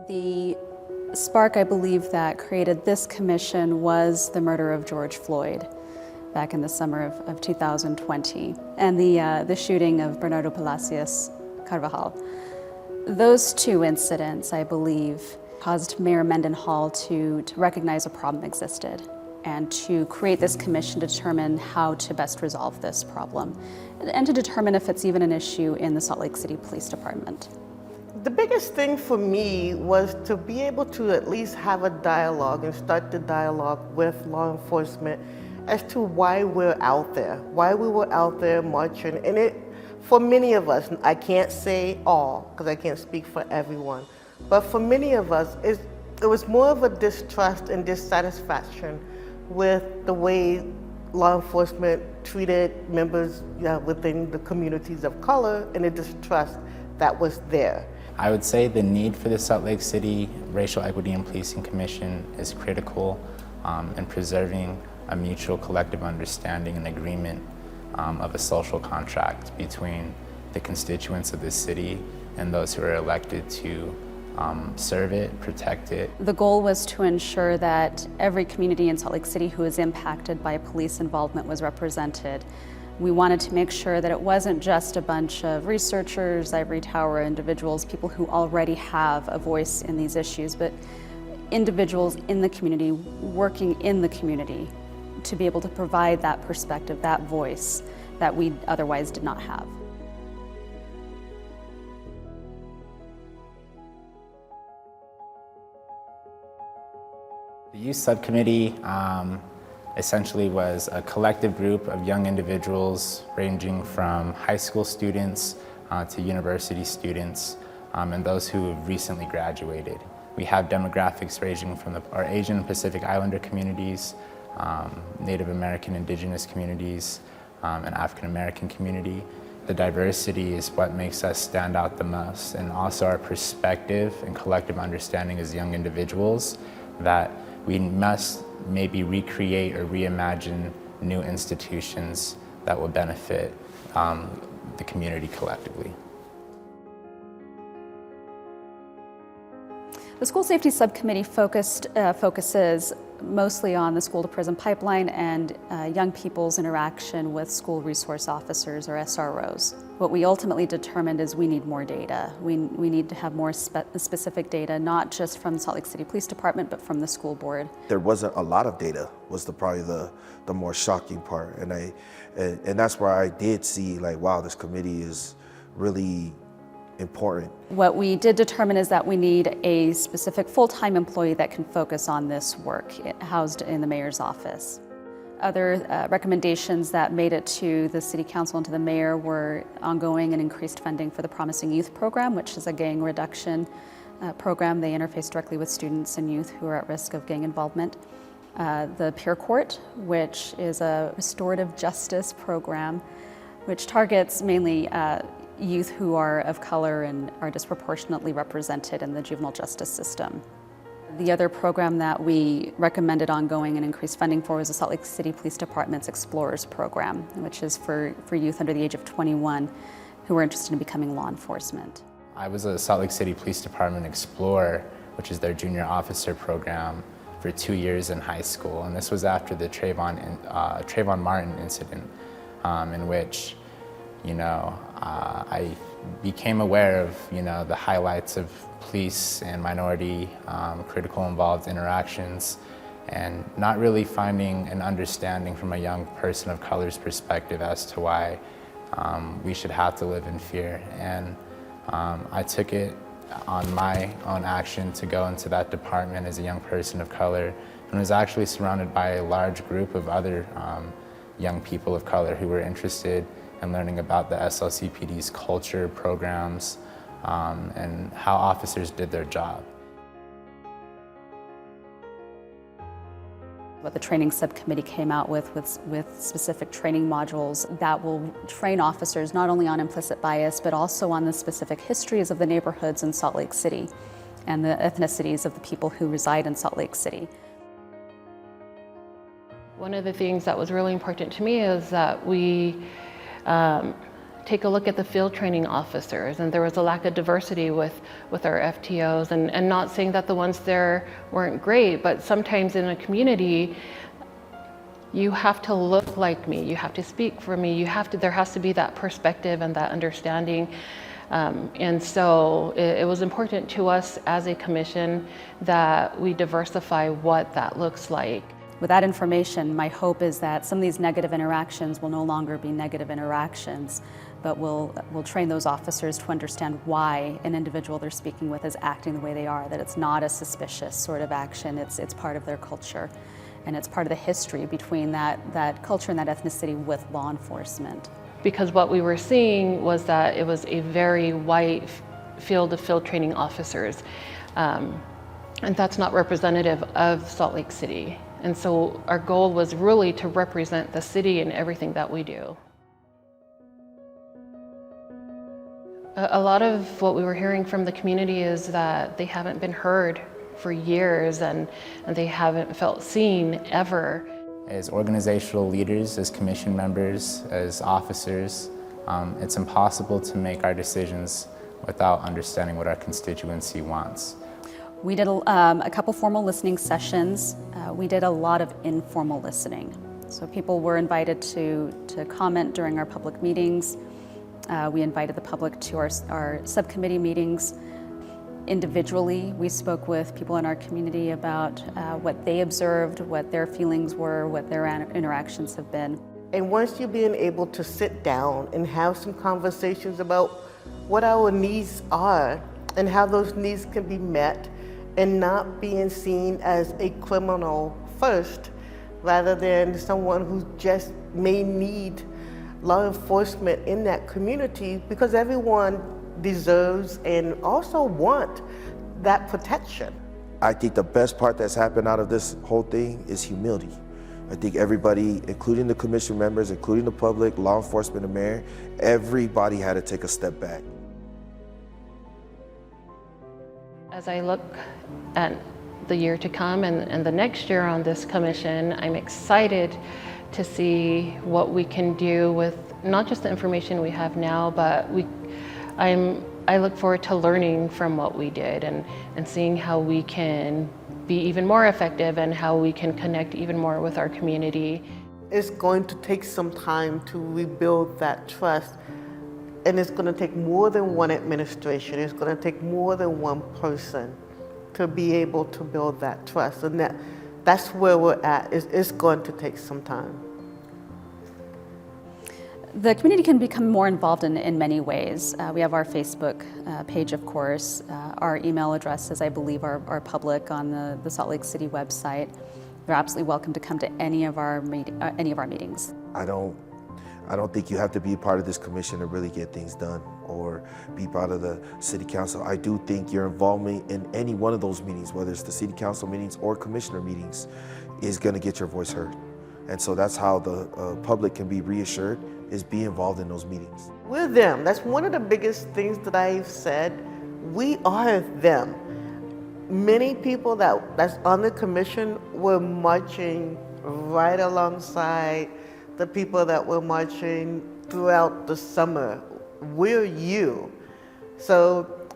The spark, I believe, that created this commission was the murder of George Floyd back in the summer of 2020, and the shooting of Bernardo Palacios Carvajal. Those two incidents, I believe, caused Mayor Mendenhall to recognize a problem existed and to create this commission to determine how to best resolve this problem and to determine if it's even an issue in the Salt Lake City Police Department. The biggest thing for me was to be able to at least have a dialogue and start the dialogue with law enforcement as to why we're out there, why we were out there marching. And it, for many of us, I can't say all, because I can't speak for everyone, but for many of us, it was more of a distrust and dissatisfaction with the way law enforcement treated members within the communities of color and the distrust that was there. I would say the need for the Salt Lake City Racial Equity and Policing Commission is critical in preserving a mutual collective understanding and agreement of a social contract between the constituents of this city and those who are elected to serve it, protect it. The goal was to ensure that every community in Salt Lake City who is impacted by police involvement was represented. We wanted to make sure that it wasn't just a bunch of researchers, ivory tower individuals, people who already have a voice in these issues, but individuals in the community, working in the community, to be able to provide that perspective, that voice that we otherwise did not have. The Youth Subcommittee essentially was a collective group of young individuals ranging from high school students to university students and those who have recently graduated. We have demographics ranging from our Asian and Pacific Islander communities, Native American indigenous communities, and African American community. The diversity is what makes us stand out the most, and also our perspective and collective understanding as young individuals that we must maybe recreate or reimagine new institutions that will benefit the community collectively. The School Safety Subcommittee focuses mostly on the school-to-prison pipeline and young people's interaction with school resource officers, or SROs. What we ultimately determined is we need more data. We need to have more specific data, not just from the Salt Lake City Police Department, but from the school board. There wasn't a lot of data, was probably the more shocking part. And that's where I did see, like, wow, this committee is really important. What we did determine is that we need a specific full-time employee that can focus on this work, housed in the mayor's office. Other recommendations that made it to the city council and to the mayor were ongoing and increased funding for the Promising Youth program, which is a gang reduction program. They interface directly with students and youth who are at risk of gang involvement. The Peer Court, which is a restorative justice program, which targets mainly youth who are of color and are disproportionately represented in the juvenile justice system. The other program that we recommended ongoing and increased funding for was the Salt Lake City Police Department's Explorers program, which is for youth under the age of 21 who are interested in becoming law enforcement. I was a Salt Lake City Police Department Explorer, which is their junior officer program, for 2 years in high school. And this was after the Trayvon Martin incident, in which I became aware of the highlights of police and minority critical involved interactions, and not really finding an understanding from a young person of color's perspective as to why we should have to live in fear. And I took it on my own action to go into that department as a young person of color, and was actually surrounded by a large group of other young people of color who were interested in learning about the SLCPD's culture, programs, and how officers did their job. What the training subcommittee came out with specific training modules that will train officers not only on implicit bias, but also on the specific histories of the neighborhoods in Salt Lake City and the ethnicities of the people who reside in Salt Lake City. One of the things that was really important to me is that we take a look at the field training officers, and there was a lack of diversity with our FTOs, and not saying that the ones there weren't great, but sometimes in a community, you have to look like me, you have to speak for me, there has to be that perspective and that understanding. And so it was important to us as a commission that we diversify what that looks like. With that information, my hope is that some of these negative interactions will no longer be negative interactions, but we'll train those officers to understand why an individual they're speaking with is acting the way they are, that it's not a suspicious sort of action, it's part of their culture, and it's part of the history between that culture and that ethnicity with law enforcement. Because what we were seeing was that it was a very white field of field training officers, and that's not representative of Salt Lake City. And so our goal was really to represent the city in everything that we do. A lot of what we were hearing from the community is that they haven't been heard for years, and they haven't felt seen ever. As organizational leaders, as commission members, as officers, it's impossible to make our decisions without understanding what our constituency wants. We did a couple formal listening sessions. We did a lot of informal listening. So people were invited to comment during our public meetings. We invited the public to our subcommittee meetings. Individually, we spoke with people in our community about what they observed, what their feelings were, what their interactions have been. And once you're being able to sit down and have some conversations about what our needs are and how those needs can be met, and not being seen as a criminal first, rather than someone who just may need law enforcement in that community, because everyone deserves and also want that protection. I think the best part that's happened out of this whole thing is humility. I think everybody, including the commission members, including the public, law enforcement, the mayor, everybody had to take a step back. As I look at the year to come and the next year on this commission, I'm excited to see what we can do with not just the information we have now, but I look forward to learning from what we did and seeing how we can be even more effective and how we can connect even more with our community. It's going to take some time to rebuild that trust. And it's going to take more than one administration. It's going to take more than one person to be able to build that trust. And that's where we're at. It's going to take some time. The community can become more involved in many ways. We have our Facebook page, of course. Our email addresses, I believe, are public on the Salt Lake City website. You're absolutely welcome to come to any of our meetings. I don't think you have to be part of this commission to really get things done or be part of the city council. I do think your involvement in any one of those meetings, whether it's the city council meetings or commissioner meetings, is going to get your voice heard. And so that's how the public can be reassured, is be involved in those meetings. We're them. That's one of the biggest things that I've said. We are them. Many people that's on the commission were marching right alongside the people that were marching throughout the summer. We're you. So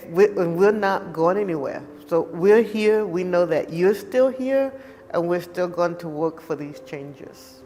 we're not going anywhere. So we're here, we know that you're still here, and we're still going to work for these changes.